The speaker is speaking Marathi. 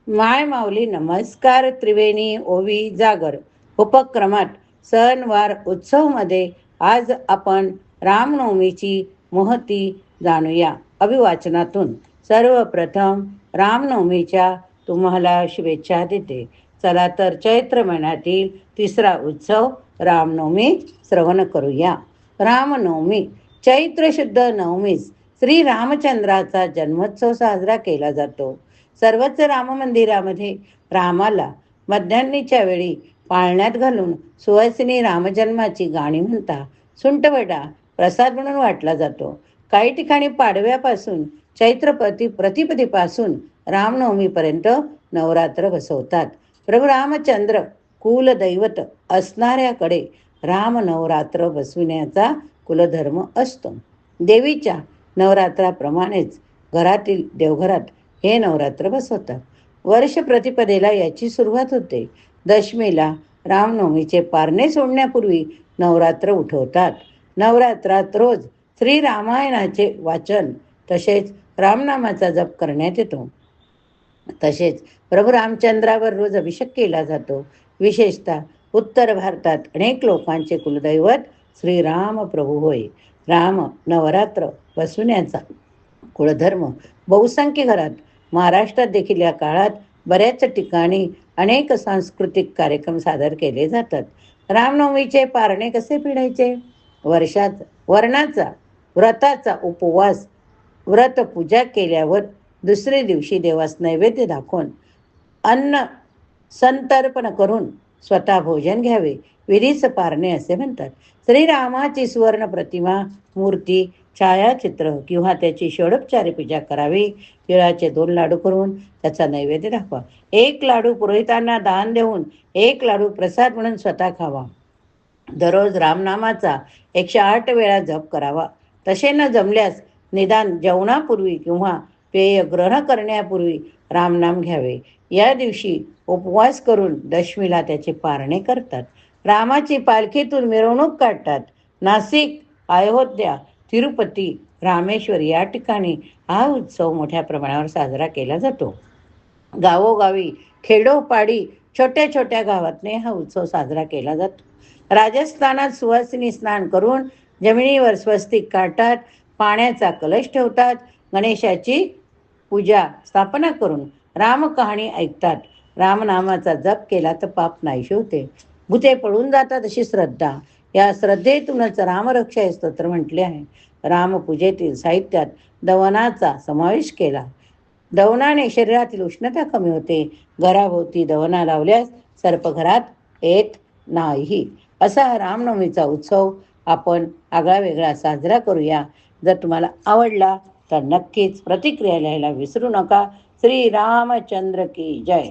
माय माऊली नमस्कार. त्रिवेणी ओवी जागर उपक्रमात सणवार उत्सवमध्ये आज आपण रामनवमीची महती जाणूया. अभिवाचनातून सर्वप्रथम रामनवमीच्या तुम्हाला शुभेच्छा देते. चला तर चैत्र महिन्यातील तिसरा उत्सव रामनवमी श्रवण करूया. रामनवमी चैत्र शुद्ध नवमीस श्री रामचंद्राचा जन्मोत्सव साजरा केला जातो. सर्वच राम मंदिरामध्ये रामाला मध्यान्नीच्या वेळी पाळण्यात घालून सुवासिनी रामजन्माची गाणी म्हणता सुंटवडा प्रसाद म्हणून वाटला जातो. काही ठिकाणी पाडव्यापासून प्रतिपदेपासून रामनवमीपर्यंत नवरात्र बसवतात. प्रभू रामचंद्र कुलदैवत असणाऱ्याकडे राम नवरात्र बसविण्याचा कुलधर्म असतो. देवीच्या नवरात्राप्रमाणेच घरातील देवघरात हे नवरात्र बसवतात. वर्ष प्रतिपदेला याची सुरुवात होते. दशमीला रामनवमीचे पारणे सोडण्यापूर्वी नवरात्र उठवतात. नवरात्रात रोज श्री रामायणाचे वाचन तसेच रामनामाचा जप करण्यात येतो. तसेच प्रभू रामचंद्रावर रोज अभिषेक केला जातो. विशेषतः उत्तर भारतात अनेक लोकांचे कुलदैवत श्रीराम प्रभू होय. राम नवरात्र बसवण्याचा कुळधर्म बहुसंख्य घरात महाराष्ट्रात देखील या काळात बऱ्याच ठिकाणी अनेक सांस्कृतिक कार्यक्रम सादर केले जातात. रामनवमीचे पारणे कसे पिढायचे? वर्णाचा व्रताचा उपवास व्रत पूजा केल्यावर दुसरे दिवशी देवास नैवेद्य दाखवून अन्न संतर्पण करून स्वतः भोजन घ्यावे. विधीच पारणे असे म्हणतात. श्रीरामाची सुवर्ण प्रतिमा, मूर्ती, छायाचित्र किंवा त्याची षोडोपचारे पूजा करावी. तिळाचे 2 लाडू करून त्याचा नैवेद्य दाखवा. 1 लाडू पुरोहितांना दान देऊन 1 लाडू प्रसाद म्हणून स्वतः खावा. दररोज रामनामाचा 108 वेळा जप करावा. तसे न जमल्यास निदान जेवणापूर्वी किंवा पेय ग्रहण करण्यापूर्वी रामनाम घ्यावे. या दिवशी उपवास करून दशमीला त्याचे पारणे करतात. रामाची पालखीतून मिरवणूक काढतात. नाशिक, अयोध्या, तिरुपती, रामेश्वर या ठिकाणी हा उत्सव मोठ्या प्रमाणावर साजरा केला जातो. गावोगावी, खेडोपाडी, छोट्या छोट्या गावातने हा उत्सव साजरा केला जातो. राजस्थानात सुवासिनी स्नान करून जमिनीवर स्वस्तिक काढतात. पाण्याचा कलश ठेवतात. गणेशाची पूजा स्थापना करून रामकहाणी ऐकतात. रामनामाचा जप केला तर पाप नाहीशी होते. भूते पळून जातात अशी श्रद्धा. या श्रद्धेतूनच रामरक्षा हे स्तोत्र म्हटले आहे. रामपूजेतील साहित्यात दवनाचा समावेश केला. दवनाने शरीरातील उष्णता कमी होते. घराभोवती दवना लावल्यास सर्प घरात येत नाही. असा हा रामनवमीचा उत्सव आपण आगळा वेगळा साजरा करूया. जर तुम्हाला आवडला तर नक्कीच प्रतिक्रिया लिहायला विसरू नका. श्री रामचंद्र की जय.